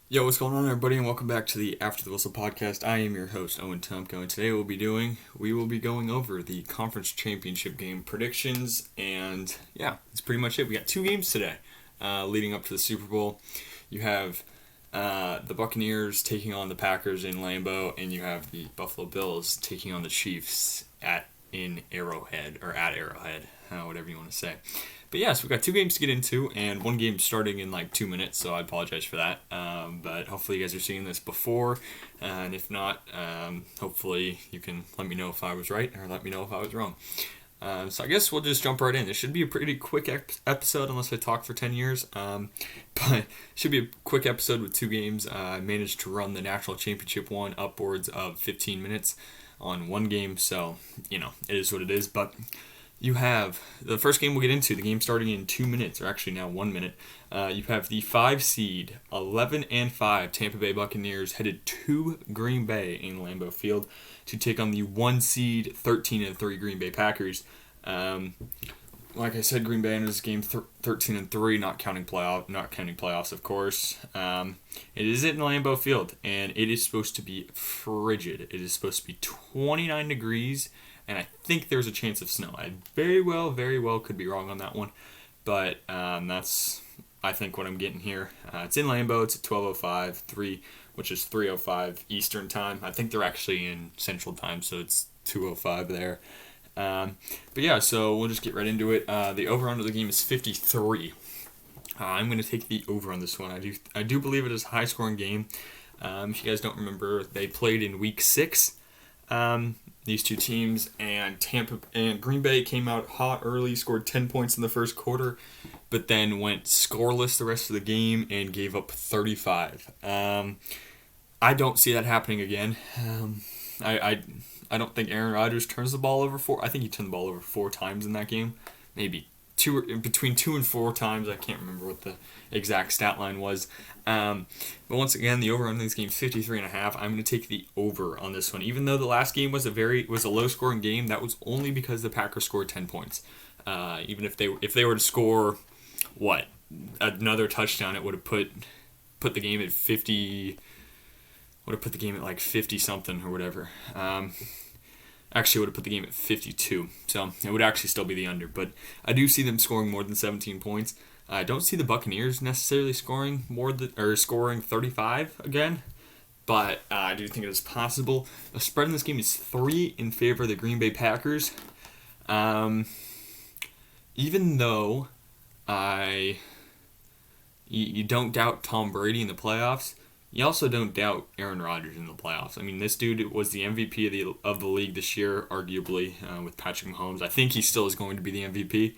Yo, what's going on, everybody, and welcome back to the After the Whistle podcast. I am your host, Owen Tumko, and today we will be going over the conference championship game predictions, and yeah, that's pretty much it. We got two games today, leading up to the Super Bowl. You have the Buccaneers taking on the Packers in Lambeau, and you have the Buffalo Bills taking on the Chiefs at Arrowhead, whatever you want to say. But yes, we've got two games to get into, and one game starting in like 2 minutes, so I apologize for that. But hopefully you guys are seeing this before, and if not, hopefully you can let me know if I was right or let me know if I was wrong. So I guess we'll just jump right in. This should be a pretty quick episode unless I talk for 10 years. But it should be a quick episode with two games. I managed to run the national championship one upwards of 15 minutes on one game, so, it is what it is. But you have the first game we'll get into, the game starting in 2 minutes, or actually now 1 minute. You have the 5 seed, 11-5 Tampa Bay Buccaneers headed to Green Bay in Lambeau Field to take on the 1 seed, 13-3 Green Bay Packers. Like I said, Green Bay enters this game 13-3, not counting playoffs, of course. It is in Lambeau Field, and it is supposed to be frigid. It is supposed to be 29 degrees. And I think there's a chance of snow. I very well could be wrong on that one. But that's, I think, what I'm getting here. It's in Lambeau. It's at 12:05, which is 3:05 Eastern time. I think they're actually in Central time, so it's 2:05 there. But yeah, so we'll just get right into it. The over-under of the game is 53. I'm going to take the over on this one. I do believe it is a high-scoring game. If you guys don't remember, they played in Week 6. These two teams, and Tampa and Green Bay came out hot early, scored 10 points in the first quarter, but then went scoreless the rest of the game and gave up 35. I don't see that happening again. I don't think Aaron Rodgers turns the ball over I think he turned the ball over 4 times in that game, maybe between 2 and 4 times. I can't remember what the exact stat line was. But once again, the over on this game is 53.5. I'm going to take the over on this one. Even though the last game was a low scoring game, that was only because the Packers scored 10 points. Even if they were to score another touchdown, it would have put the game at 50. Would have put the game at like 50 something or whatever. Actually, would have put the game at 52. So it would actually still be the under. But I do see them scoring more than 17 points. I don't see the Buccaneers necessarily scoring scoring 35 again, but I do think it is possible. The spread in this game is 3 in favor of the Green Bay Packers. Even though you don't doubt Tom Brady in the playoffs, you also don't doubt Aaron Rodgers in the playoffs. I mean, this dude was the MVP of the league this year, arguably, with Patrick Mahomes. I think he still is going to be the MVP.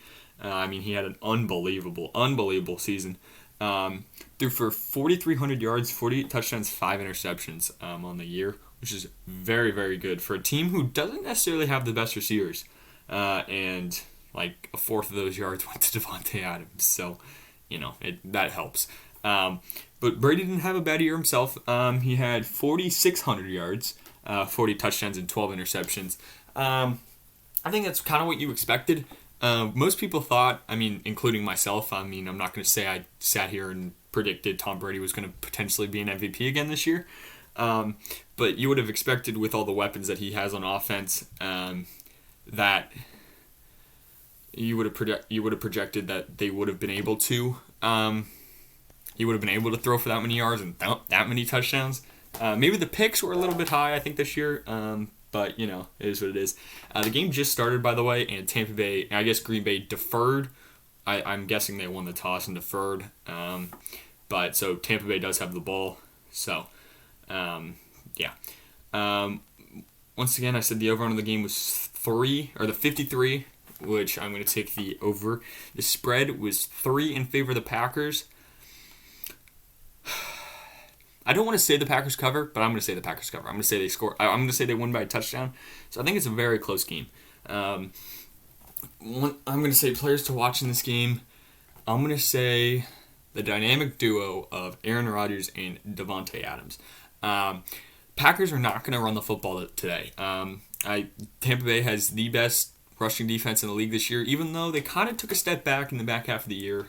He had an unbelievable season. Threw for 4,300 yards, 48 touchdowns, 5 interceptions on the year, which is very, very good for a team who doesn't necessarily have the best receivers. And like a fourth of those yards went to Davante Adams, so that helps. But Brady didn't have a bad year himself. He had 4,600 yards, 40 touchdowns, and 12 interceptions. I think that's kind of what you expected. Most people thought, including myself, I'm not going to say I sat here and predicted Tom Brady was going to potentially be an MVP again this year. But you would have expected, with all the weapons that he has on offense, that you would have projected that they would have been able to. He would have been able to throw for that many yards and that many touchdowns. Maybe the picks were a little bit high, I think, this year. But, it is what it is. The game just started, by the way, and Green Bay deferred. I'm guessing they won the toss and deferred. So Tampa Bay does have the ball. So, yeah. Once again, I said the over-under of the game was 53, which I'm going to take the over. The spread was 3 in favor of the Packers. I don't want to say the Packers cover, but I'm going to say the Packers cover. I'm going to say they score. I'm going to say they win by a touchdown. So I think it's a very close game. I'm going to say players to watch in this game. I'm going to say the dynamic duo of Aaron Rodgers and Davante Adams. Packers are not going to run the football today. Tampa Bay has the best rushing defense in the league this year, even though they kind of took a step back in the back half of the year.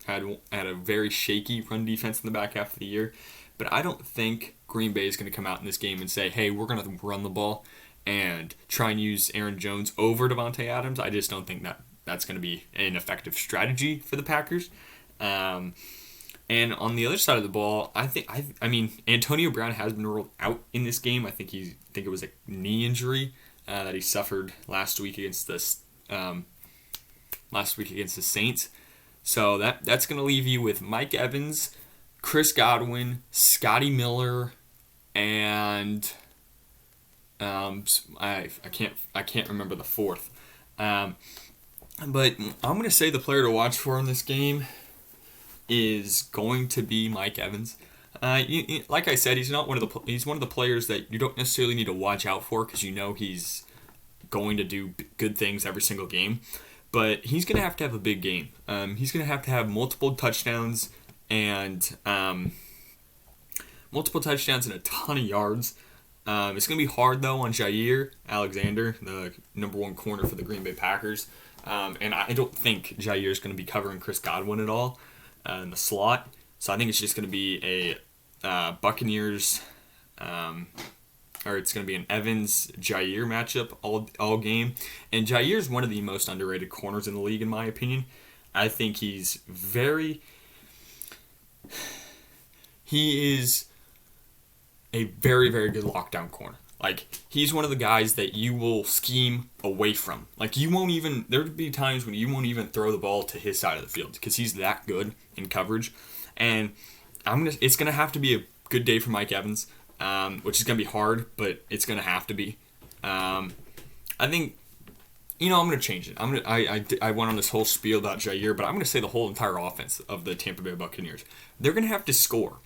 had a very shaky run defense in the back half of the year. But I don't think Green Bay is going to come out in this game and say, hey, we're going to run the ball and try and use Aaron Jones over Davante Adams. I just don't think that's going to be an effective strategy for the Packers. And on the other side of the ball, I mean, Antonio Brown has been ruled out in this game. I think it was a knee injury that he suffered last week against the Saints. So that's going to leave you with Mike Evans, Chris Godwin, Scotty Miller, and I can't remember the fourth. But I'm going to say the player to watch for in this game is going to be Mike Evans. Like I said, he's one of the players that you don't necessarily need to watch out for because you know he's going to do good things every single game. But he's going to have a big game. He's going to have multiple touchdowns and a ton of yards. It's going to be hard, though, on Jair Alexander, the number one corner for the Green Bay Packers. And I don't think Jair is going to be covering Chris Godwin at all in the slot. So I think it's just going to be a Buccaneers, or it's going to be an Evans-Jair matchup all game. And Jair is one of the most underrated corners in the league, in my opinion. I think he is a very, very good lockdown corner. Like, he's one of the guys that you will scheme away from. Like, there'd be times when you won't even throw the ball to his side of the field because he's that good in coverage. And it's going to have to be a good day for Mike Evans, which is going to be hard, but it's going to have to be. I think, I'm going to change it. I went on this whole spiel about Jair, but I'm going to say the whole entire offense of the Tampa Bay Buccaneers. They're going to have to score.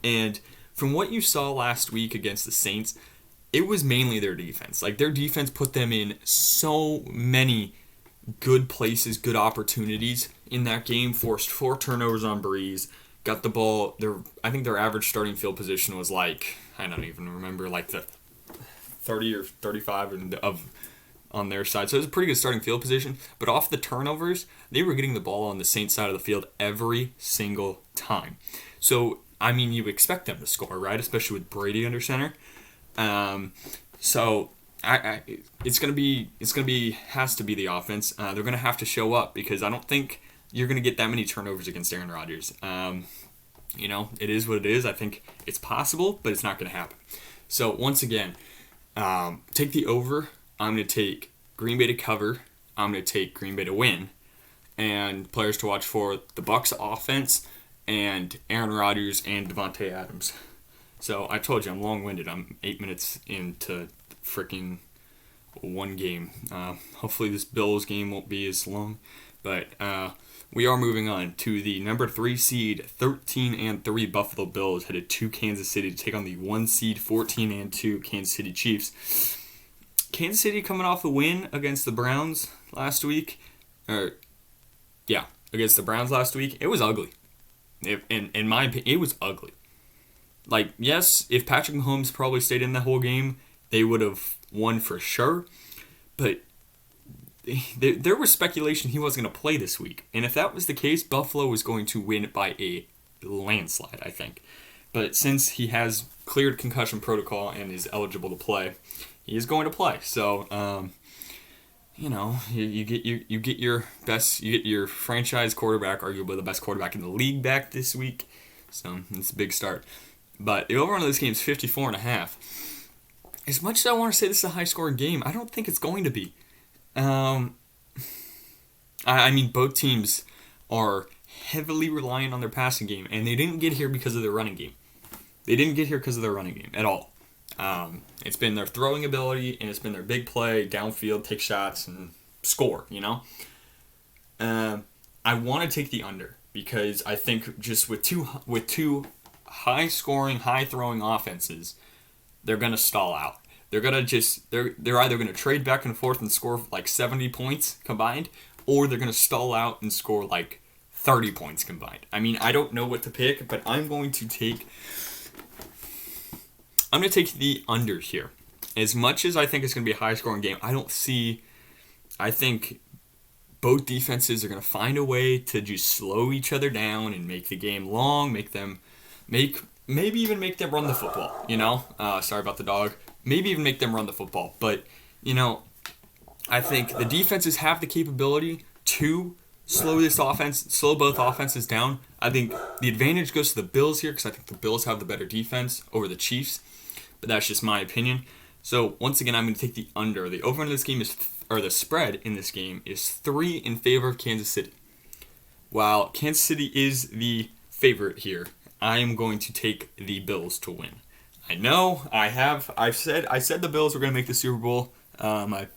And from what you saw last week against the Saints, it was mainly their defense. Like, their defense put them in so many good places, good opportunities in that game, forced 4 turnovers on Breeze, got the ball. I think their average starting field position was like, I don't even remember, like the 30 or 35 on their side. So it was a pretty good starting field position. But off the turnovers, they were getting the ball on the Saints side of the field every single time. So, I mean, you expect them to score, right? Especially with Brady under center. So it's gonna be has to be the offense. They're gonna have to show up because I don't think you're gonna get that many turnovers against Aaron Rodgers. It is what it is. I think it's possible, but it's not gonna happen. So once again, take the over. I'm gonna take Green Bay to cover. I'm gonna take Green Bay to win, and players to watch for the Bucs offense and Aaron Rodgers and Davante Adams. So I told you I'm long-winded. I'm 8 minutes into freaking one game. Hopefully this Bills game won't be as long. But we are moving on to the number 3 seed, 13-3 Buffalo Bills headed to Kansas City to take on the 1 seed, 14-2 Kansas City Chiefs. Kansas City coming off a win against the Browns last week. Against the Browns last week. It was ugly. In my opinion, it was ugly. Like, yes, if Patrick Mahomes probably stayed in the whole game, they would have won for sure. But there was speculation he wasn't going to play this week. And if that was the case, Buffalo was going to win by a landslide, I think. But since he has cleared concussion protocol and is eligible to play, he is going to play. So, you get your franchise quarterback, arguably the best quarterback in the league, back this week. So it's a big start. But the over-under of this game is 54.5. As much as I want to say this is a high-scoring game, I don't think it's going to be. I mean, both teams are heavily reliant on their passing game, and they didn't get here because of their running game. They didn't get here because of their running game at all. It's been their throwing ability, and it's been their big play, downfield, take shots, and score, I want to take the under because I think just with two high-scoring, high-throwing offenses, they're going to stall out. They're either going to trade back and forth and score like 70 points combined, or they're going to stall out and score like 30 points combined. I mean, I don't know what to pick, but I'm going to take the under here. As much as I think it's going to be a high-scoring game, I think both defenses are going to find a way to just slow each other down and make the game long, maybe even make them run the football, Sorry about the dog. Maybe even make them run the football. But, I think the defenses have the capability to slow both offenses down. I think the advantage goes to the Bills here because I think the Bills have the better defense over the Chiefs. But that's just my opinion. So, once again, I'm going to take the under. The over in this game the spread in this game is 3 in favor of Kansas City. While Kansas City is the favorite here, I am going to take the Bills to win. I know I said the Bills were going to make the Super Bowl. My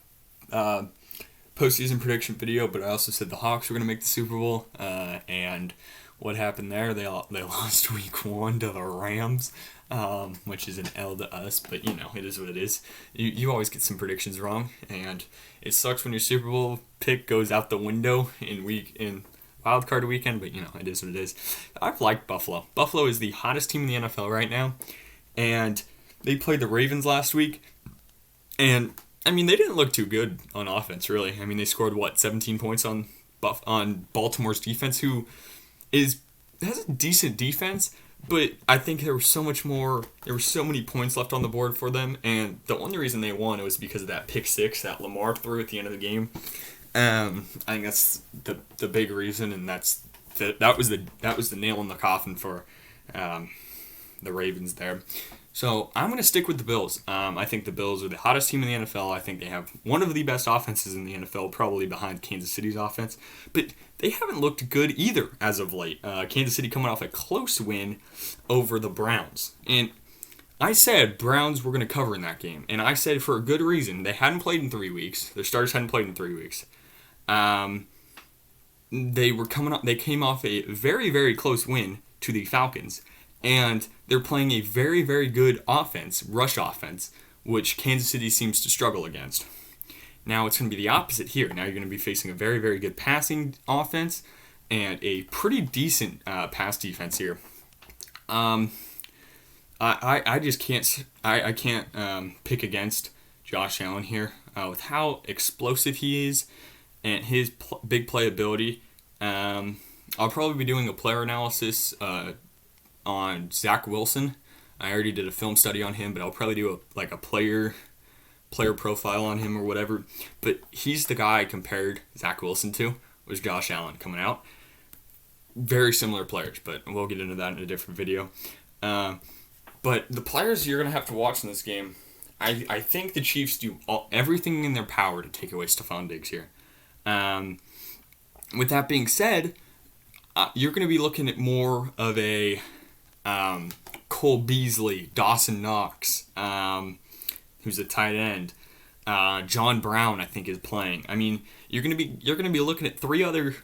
postseason prediction video, but I also said the Hawks were going to make the Super Bowl. And what happened there? They lost week 1 to the Rams, which is an L to us. But it is what it is. You always get some predictions wrong, and it sucks when your Super Bowl pick goes out the window in wild card weekend, but it is what it is. I've liked Buffalo. Buffalo is the hottest team in the NFL right now, and they played the Ravens last week, and they didn't look too good on offense, really. They scored 17 points on Baltimore's defense, who has a decent defense, but I think there was so many points left on the board for them, and the only reason they won was because of that pick six that Lamar threw at the end of the game. I think that's the big reason, and that was the nail in the coffin for the Ravens there. So I'm going to stick with the Bills. I think the Bills are the hottest team in the NFL. I think they have one of the best offenses in the NFL, probably behind Kansas City's offense. But they haven't looked good either as of late. Kansas City coming off a close win over the Browns. And I said Browns were going to cover in that game. And I said for a good reason. They hadn't played in 3 weeks. Their starters hadn't played in 3 weeks. They came off a very, very close win to the Falcons. And they're playing a very, very good offense, rush offense, which Kansas City seems to struggle against. Now it's going to be the opposite here. Now you're going to be facing a very, very good passing offense and a pretty decent pass defense here. I just can't pick against Josh Allen here with how explosive he is and his big playability. I'll probably be doing a player analysis on Zach Wilson. I already did a film study on him, but I'll probably do a player profile on him or whatever. But he's the guy I compared Zach Wilson to, was Josh Allen coming out. Very similar players, but we'll get into that in a different video. But the players you're going to have to watch in this game, I think the Chiefs do everything in their power to take away Stephon Diggs here. With that being said, you're going to be looking at more of a Cole Beasley, Dawson Knox, who's a tight end. John Brown, I think, is playing. You're going to be looking at 3 other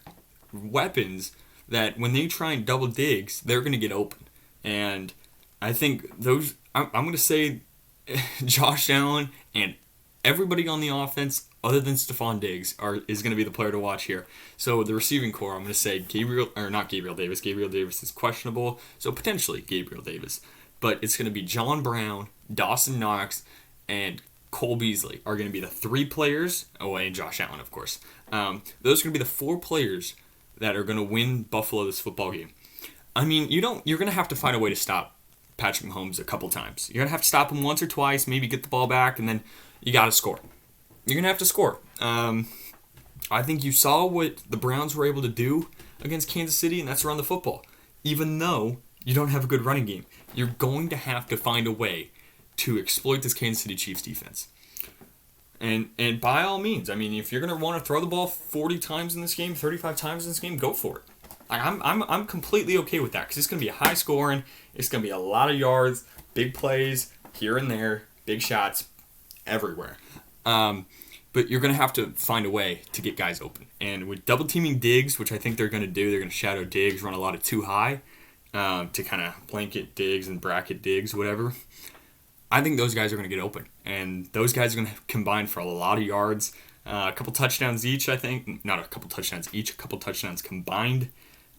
weapons that when they try and double Diggs, they're going to get open. And I think those. I'm going to say Josh Allen and everybody on the offense other than Stephon Diggs is going to be the player to watch here. So the receiving core, I'm going to say Gabriel Davis. Gabriel Davis is questionable, so potentially Gabriel Davis. But it's going to be John Brown, Dawson Knox, and Cole Beasley are going to be the 3 players. Oh, and Josh Allen, of course. Those are going to be the 4 players that are going to win Buffalo this football game. You're going to have to find a way to stop Patrick Mahomes a couple times. You're going to have to stop him once or twice, maybe get the ball back, and then you got to score. You're going to have to score. I think you saw what the Browns were able to do against Kansas City, and that's run the football. Even though you don't have a good running game, you're going to have to find a way to exploit this Kansas City Chiefs defense. And by all means, if you're going to want to throw the ball 40 times in this game, 35 times in this game, go for it. I'm completely okay with that because it's going to be high scoring. It's going to be a lot of yards, big plays here and there, big shots everywhere. But you're going to have to find a way to get guys open. And with double teaming Diggs, which I think they're going to do, they're going to shadow Diggs, run a lot of too high to kind of blanket Diggs and bracket Diggs, whatever. I think those guys are going to get open. And those guys are going to combine for a lot of yards. A couple touchdowns each, I think. Not a couple touchdowns each, a couple touchdowns combined.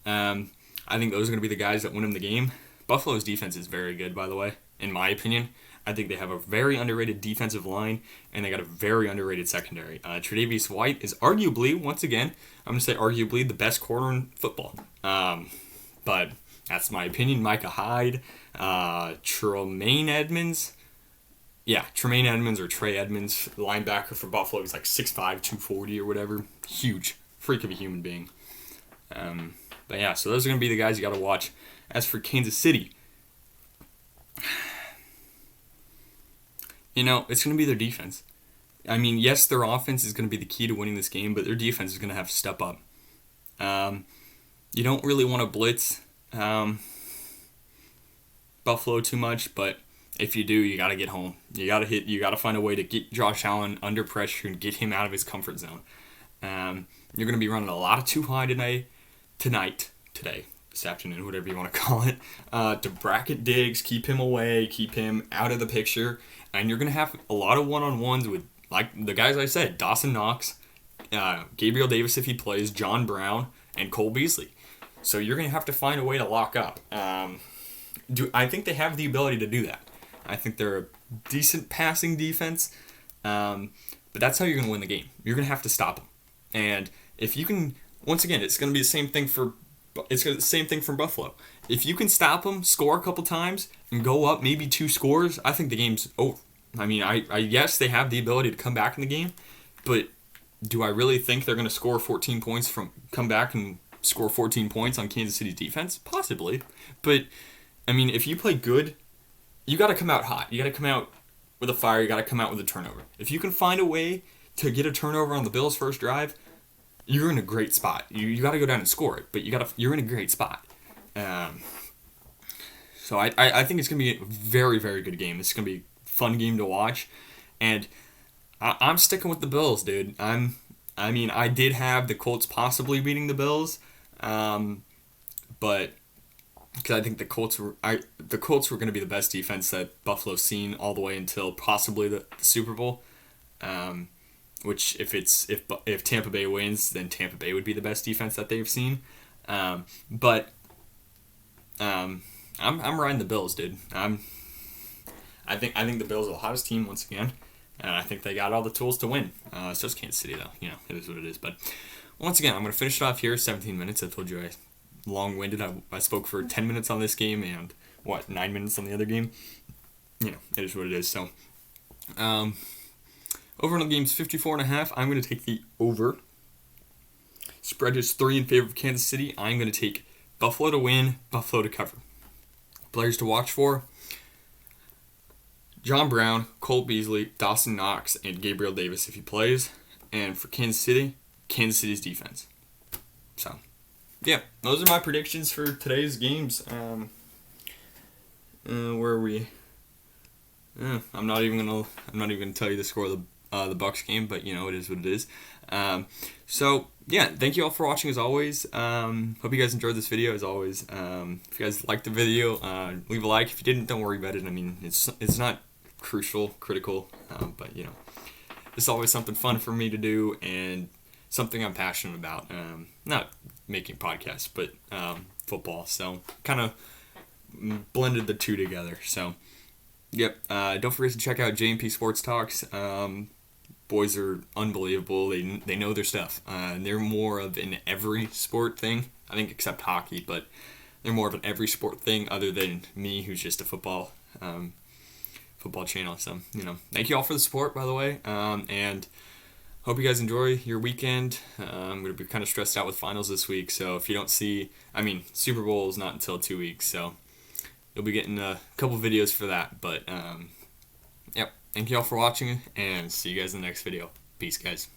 I think those are going to be the guys that win them the game. Buffalo's defense is very good, by the way, in my opinion. I think they have a very underrated defensive line, and they got a very underrated secondary. Tre'Davious White is arguably, once again, I'm going to say arguably the best corner in football. But that's my opinion. Micah Hyde, Tremaine Edmonds. Yeah, Tremaine Edmonds or Trey Edmonds, linebacker for Buffalo. He's like 6'5", 240 or whatever. Huge. Freak of a human being. But yeah, so those are going to be the guys you got to watch. As for Kansas City, it's going to be their defense. I mean, yes, their offense is going to be the key to winning this game, but their defense is going to have to step up. You don't really want to blitz Buffalo too much, but if you do, you got to get home. You got to find a way to get Josh Allen under pressure and get him out of his comfort zone. You're going to be running a lot of too high today, this afternoon, whatever you want to call it, to bracket Diggs, keep him away, keep him out of the picture, and you're going to have a lot of one-on-ones with, like the guys I said, Dawson Knox, Gabriel Davis if he plays, John Brown, and Cole Beasley. So you're going to have to find a way to lock up. I think they have the ability to do that. I think they're a decent passing defense, but that's how you're going to win the game. You're going to have to stop them. And if you can, once again, it's going to be the same thing from Buffalo. If you can stop them, score a couple times, and go up maybe 2 scores, I think the game's over. I mean, yes, they have the ability to come back in the game, but do I really think they're going to score 14 points come back and score 14 points on Kansas City's defense? Possibly. But, I mean, if you play good, you got to come out hot. You got to come out with a fire. You got to come out with a turnover. If you can find a way to get a turnover on the Bills' first drive, you're in a great spot. You got to go down and score it, but you're in a great spot. So I think it's going to be a very, very good game. It's going to be a fun game to watch, and I'm sticking with the Bills, dude. I did have the Colts possibly beating the Bills, but because I think the Colts were going to be the best defense that Buffalo's seen all the way until possibly the Super Bowl. Which if Tampa Bay wins, then Tampa Bay would be the best defense that they've seen. But I'm riding the Bills, dude. I think the Bills are the hottest team once again, and I think they got all the tools to win. So it's Kansas City though, it is what it is. But once again, I'm gonna finish it off here. 17 minutes. I told you I long-winded. I spoke for 10 minutes on this game and 9 minutes on the other game. It is what it is. So. Over on the game's 54.5. I'm going to take the over. Spread is 3 in favor of Kansas City. I'm going to take Buffalo to win, Buffalo to cover. Players to watch for: John Brown, Cole Beasley, Dawson Knox, and Gabriel Davis if he plays. And for Kansas City's defense. So, yeah, those are my predictions for today's games. Where are we? I'm not even gonna tell you the score of the Bucks game, but it is what it is. So yeah, thank you all for watching as always. Hope you guys enjoyed this video as always. If you guys liked the video, leave a like. If you didn't, don't worry about it. I mean, it's not critical, but it's always something fun for me to do and something I'm passionate about. Not making podcasts, but football. So kind of blended the two together. So. Yep. Don't forget to check out J&P Sports Talks. Boys are unbelievable. They know their stuff. They're more of an every sport thing, I think, except hockey. But they're more of an every sport thing, other than me, who's just a football channel. So thank you all for the support, by the way. And hope you guys enjoy your weekend. I'm gonna be kind of stressed out with finals this week. So if you don't see, Super Bowl is not until 2 weeks. So. You'll be getting a couple videos for that, but yep. Thank you all for watching, and see you guys in the next video. Peace, guys.